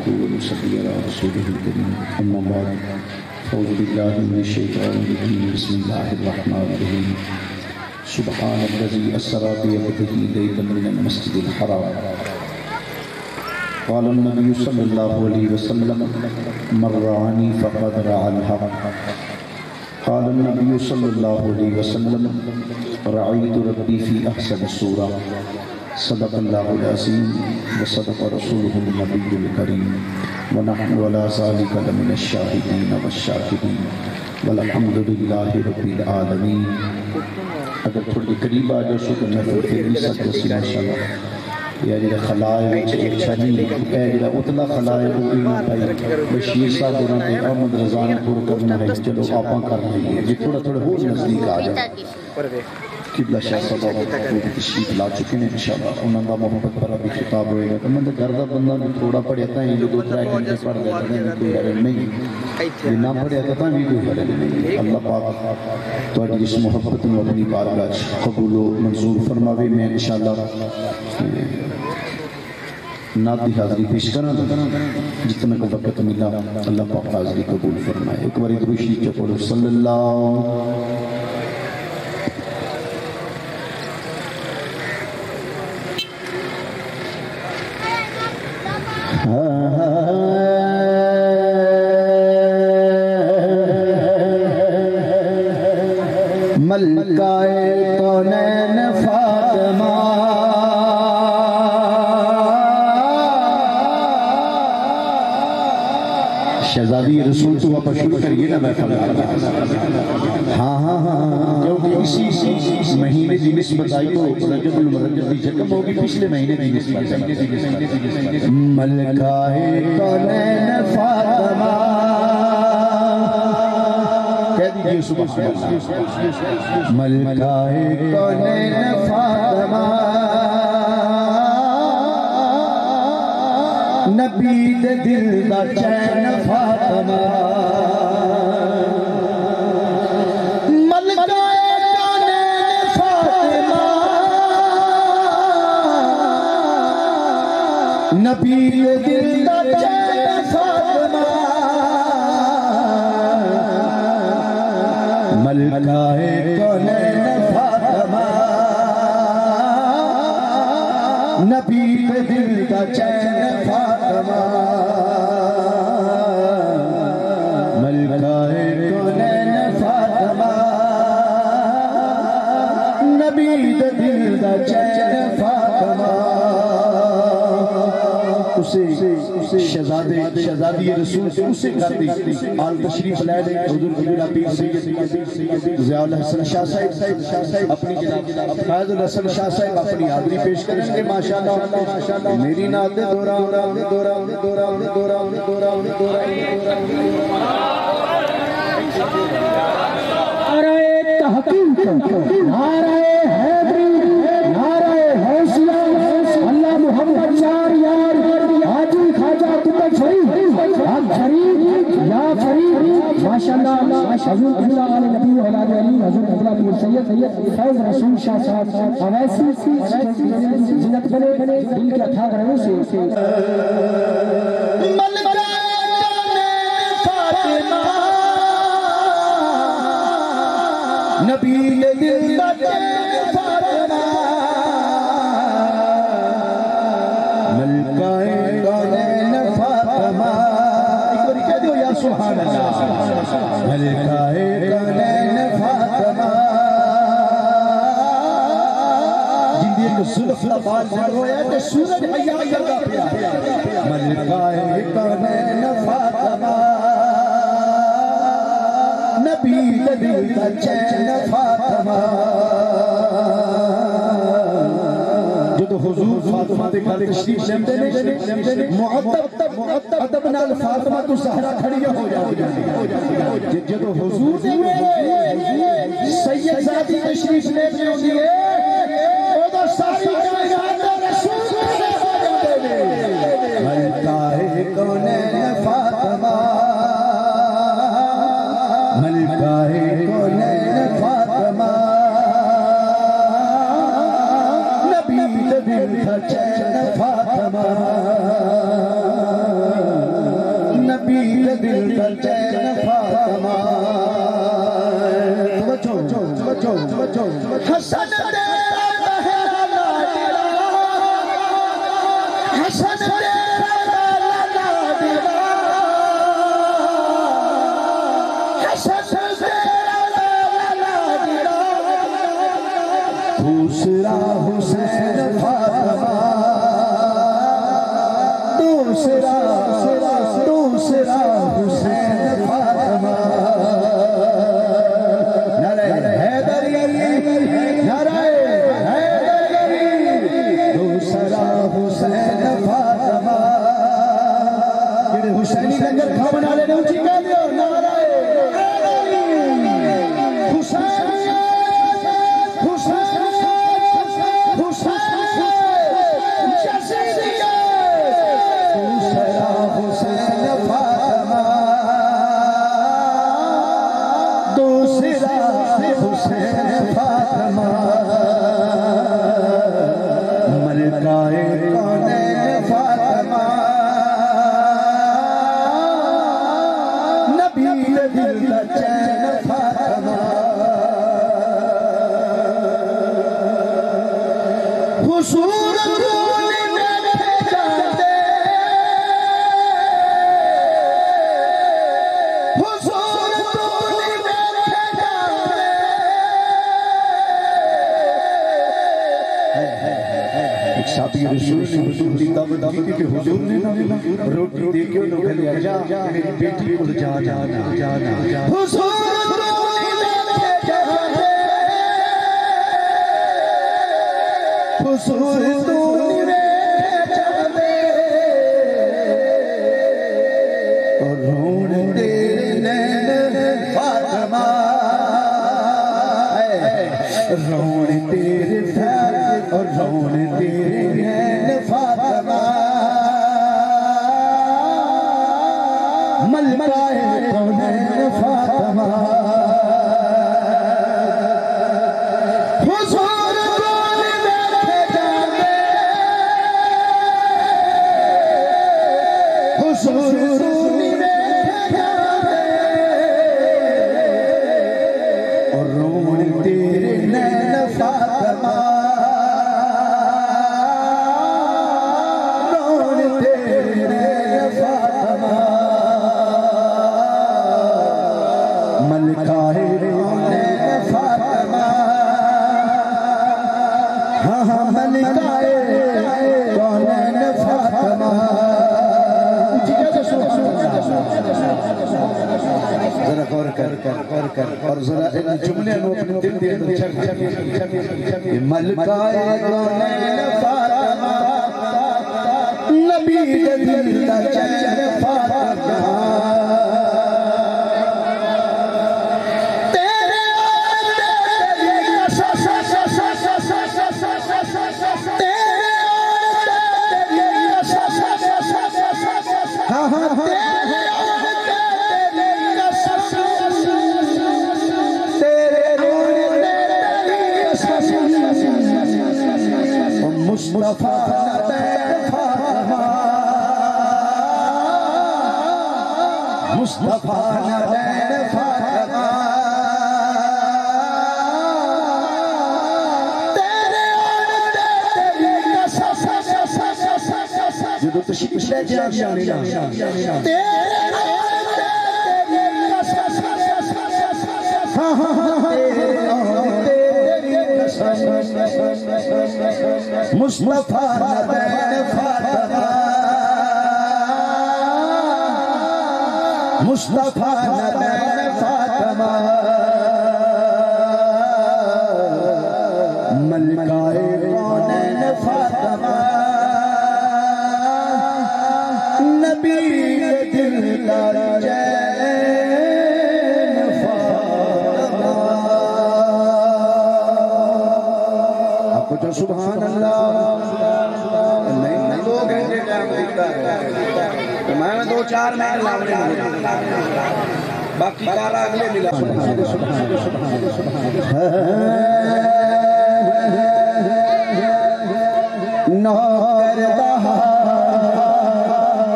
نحمده ونصلي على رسوله الكريم أما بعد أعوذ بالله من الشيطان الرجيم بسم الله الرحمن الرحيم سبحان الذي أسرى بعبده ليلا من المسجد الحرام قال النبي صلى الله عليه وسلم من رعاني فقد رعى الحق قال النبي صلى الله عليه وسلم رعيت ربي في أحسن صورة صدق الله العظيم وصدق رسوله النبي الكريم ونحن على ذلك لمن الشاهدين والشاكرين والحمد لله رب العالمين. اگر تھوڑی قریب آ جاؤ سو تو میں پھر بھی سکتا سی ماشاءاللہ. یا جڑا خلائے وچ اچھا نہیں اے جڑا اتلا خلائے وہ کوئی نہ پائی بشیر صاحب اور احمد رضا نے پورا کرنا ہے. چلو آپاں کر رہے ہیں جی تھوڑا تھوڑا ہو نزدیک آ جائے. قبلہ شاہ صاحب وہ تشریف لا چکے ہیں انشاءاللہ. انہوں کا محبت پر ابھی خطاب ہوئے گا. میں نے گھر دا بندہ نے تھوڑا پڑھیا تھا یہ دو ترائے گھنٹے پڑھ دیتا ہے کوئی حرم نہیں. یہ نہ پڑھیا تھا بھی کوئی حرم نہیں. اللہ پاک تو اس محبت میں اپنی بارگاہ قبول و منظور فرماوے. میں انشاءاللہ نعت دی حاضری پیش کرنا جتنا کو وقت ملا. اللہ پاک حاضری قبول فرمائے. ایک بار درود شریف پڑھو صلی اللہ ملکائے کونین فاطمہ شہزادی رسول تو آپ شروع کریے نا میں فرماتا ہوں. ہاں ہاں ہاں کیونکہ اسی مہینے کی نسبت آئی تو رجب المرجب دی جکم ہوگی پچھلے مہینے کی نسبت آئی. ملکائے کونین فاطمہ کہہ دیجئے سبحان اللہ. ملکائے کونین فاطمہ نبی دے دل دا چین فاطمہ. ملکائے کونین فاطمہ نبی دے دل دا چین فاطمہ. ملکائے کونین فاطمہ نبی دے دل دا چین فاطمہ. ملکائے کونین فاطمہ نبی دے دل دا چین فاطمہ. اسے شہزادی رسول سے اسے کر دی. آل تشریف لے دیں حضور قبیلہ پیر سید ضیاء الحسن شاہ صاحب اپنی فیض الحسن شاہ صاحب اپنی حاضری پیش کریں گے ماشاءاللہ. میری نعت دوران نعرہ تحقیق نعرہ حیدری نعرہ حوصلہ اللہ محمد یار یار حاجی خواجہ قطب شریف حق شریف یا شریف ماشاءاللہ حضور قبلہ آل نبی و علی علی حضور قبلہ پیر سید فیض رسول شاہ صاحب اویسی زینت بنے دل کے اتھا کرنے سے نبی دل دا چین فاطمہ. ملکائے کونین فاطمہ ایک باری کہہ دیو یا سبحان اللہ. ملکائے کونین فاطمہ جن دی ایک صلف دا بال جڑ ہویا ہے کہ سورج حیاء کردا پیا. ملکائے کونین فاطمہ نبی دل دا چین فاطمہ. جو حضور فاطمہ دے گھر تشریف لیندے نے مؤدب ادب نال فاطمہ تو زہرا کھڑی ہو جاتی. جدو حضور سید زادی تشریف لیندے ہوندی ہے او دا ساری کائنات رسول سے ہو جاندے نے. ملکائے کونین فاطمہ ملکائے کونین فاطمہ نبی دل دا چین فاطمہ. دوسرا حسین فاطمہ نعرہ حیدری نعرہ حیدری دوسرا حسین فاطمہ جڑے حسینی لنگر کھاون والے نے اونچی کہہ دیو نعرہ حیدری حسین حسین حسین یزیدیہ دوسرا حسین فاطمہ دوسرا حسین فاطمہ ملکہ کونین فاطمہ نبی دل کا چین فاطمہ حضور ساتھی رسول نے حضور دی دعوت دی کہ حضور نے روٹی دے کے انہوں نے لیا جا میری بیٹی کو جا حضور حضور دونی جانے اور رون تیرے نین فاطمہ رون تیرے پھر اور رون تیرے نین فاطمہ ملکہ کونین فاطمہ حضور دونی بیٹھے جانے حضور دونی بیٹھے جانے اور رون تیرے نین فاطمہ ذرا غور کر اور ذرا ان جملے نو اپنے دل دے اندر چھک ملکہ کونین فاطمہ نبی دل دا چین فاطمہ مصطفیٰ نبین فاطمہ مصطفیٰ نبین فاطمہ تیرے جدو تشریف لے جانے مصطفیٰ نبین فاطمہ مصطفیٰ نبین فاطمہ ملکہ کونین فاطمہ نبی دل کا چین فاطمہ آپ کو جو سبحان اللہ نہیں دو گھنٹے ٹائم دیکھتا ہے تو میں دو چار محل لاؤنے باقی کارا اگلے ملا نوکر دہا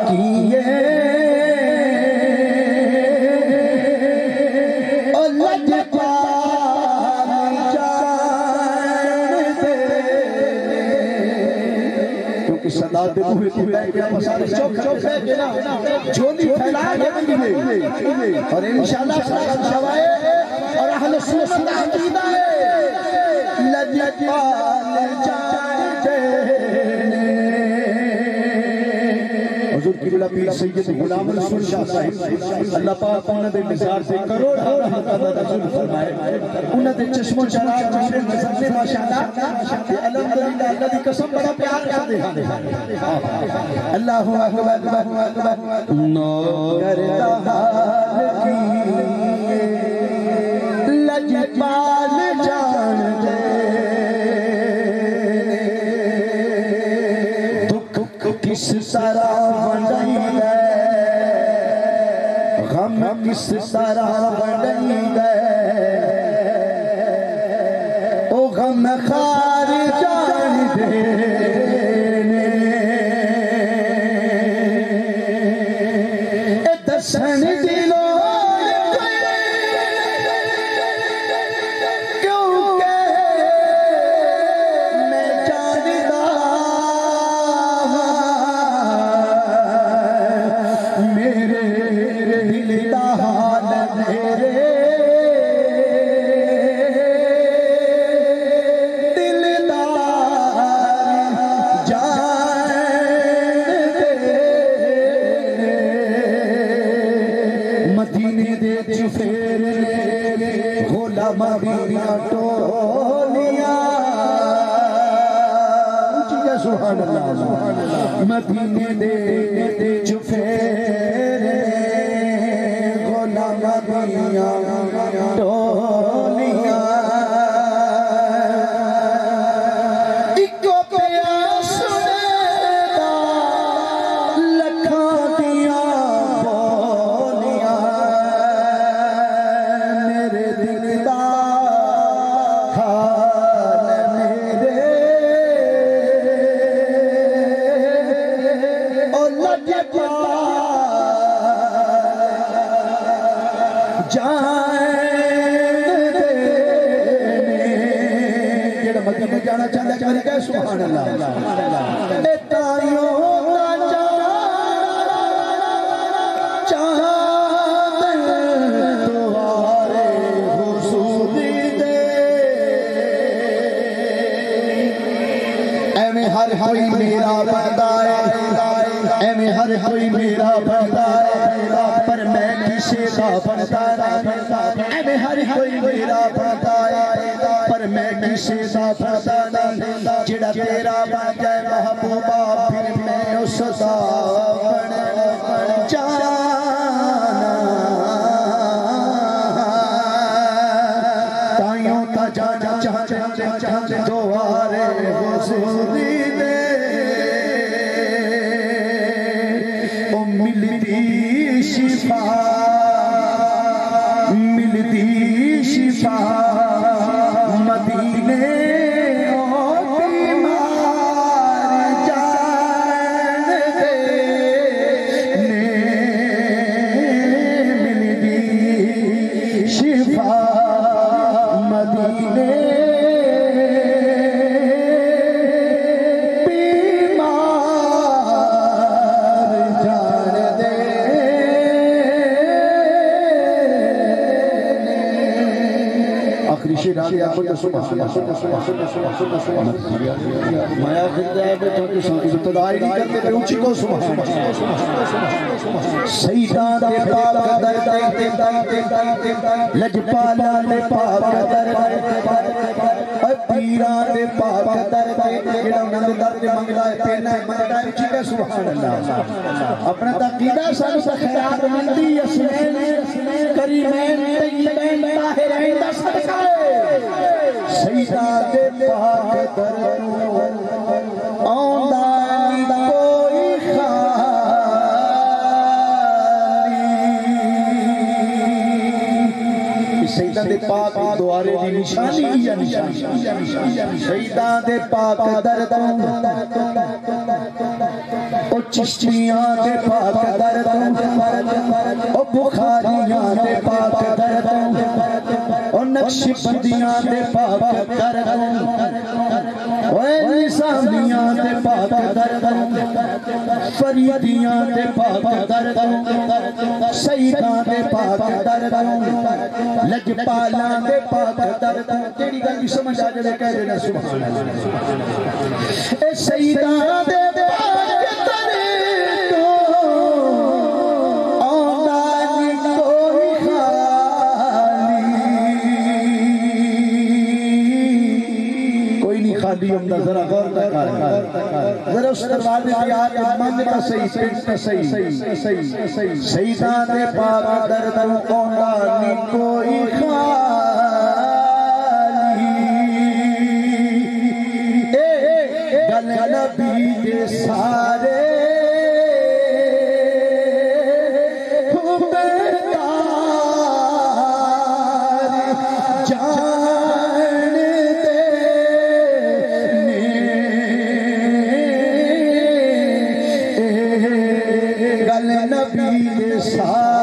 کیے اور لج پان جانتے کیونکہ صدا دے ہوئے تھی بیٹھ کے مسالے چوک ہے کہ نا جھولی پھیلائے گئے اور انشاءاللہ سلام شوائے اور اہل سنت عقیدہ ہے لج پان جانتے حضور قبلہ پیر سید غلام رسول شاہ صاحب اللہ پاک انہوں نے مزار سے کروڑ رحمت اللہ رسول فرمائے انہوں نے چشم و چراغ میرے نظر سے ماشاءاللہ الحمدللہ اللہ دی قسم بڑا پیار کر دے اللہ اکبر نو کرتا حال کی لجپال جان دے کس طرح بڑھائی دے غم کس طرح بڑھائی دے او غم خار جان دے دسن دلوں مدینہ ٹولیاں سبحان اللہ مدینے دے چفیرے غلام مدینہ ٹولیاں جانا چاہتا ہے کہ سبحان اللہ اتائیوں کا چاہت دوارے حصولی دے اے میں ہر کوئی میرا بندہ ہے اے میں ہر کوئی میرا بندہ ہے پر میں کسے کا بندہ اے میں ہر کوئی میرا بندہ ہے پر میں کسے کا بندہ جڑا تیرا بن جائے محبوبہ پھر میں اس دا بن جانا تائیوں تا جانا چاہتے دوارے حضوری دے او ملتی شفا مدینے مایا خدای بیٹھا کے ساتھ ابتدائی نہیں کرتے پہ اونچی کو سبحان سیدان دے پاک در لجپالا دے پاک در پیران دے پاک در جڑا انہوں نے در دے منگلا ہے پینا ہے منگلا ہے اونچی کو سبحان اللہ اپنا تقیدہ سانو سا خیرات مندی اسمین کریمین طیبین طاہرین دا صدقہ ہے سیدان دے پاک در آندانی کوئی خالی سیدان دے پاک دوارے دی نشانی یا نشانی سیدان دے پاک در او چشتیاں دے پاک در او بخاریاں دے پاک در او نقش بندیاں دے پاک در او نسامیاں دے پاک در فریدیاں دے پاک در سیداں دے پاک در لجپالاں دے پاک در تیری گل بھی سمجھ آ جائے کہہ دینا سبحان اللہ اے سیداں دے پاک در تو ذرا اس دروازے کی آج من کا صحیح پنٹ صحیح سیدان پاک دردوں اونا نی کوئی خالی گل نبی دے سارے نبی دے سارے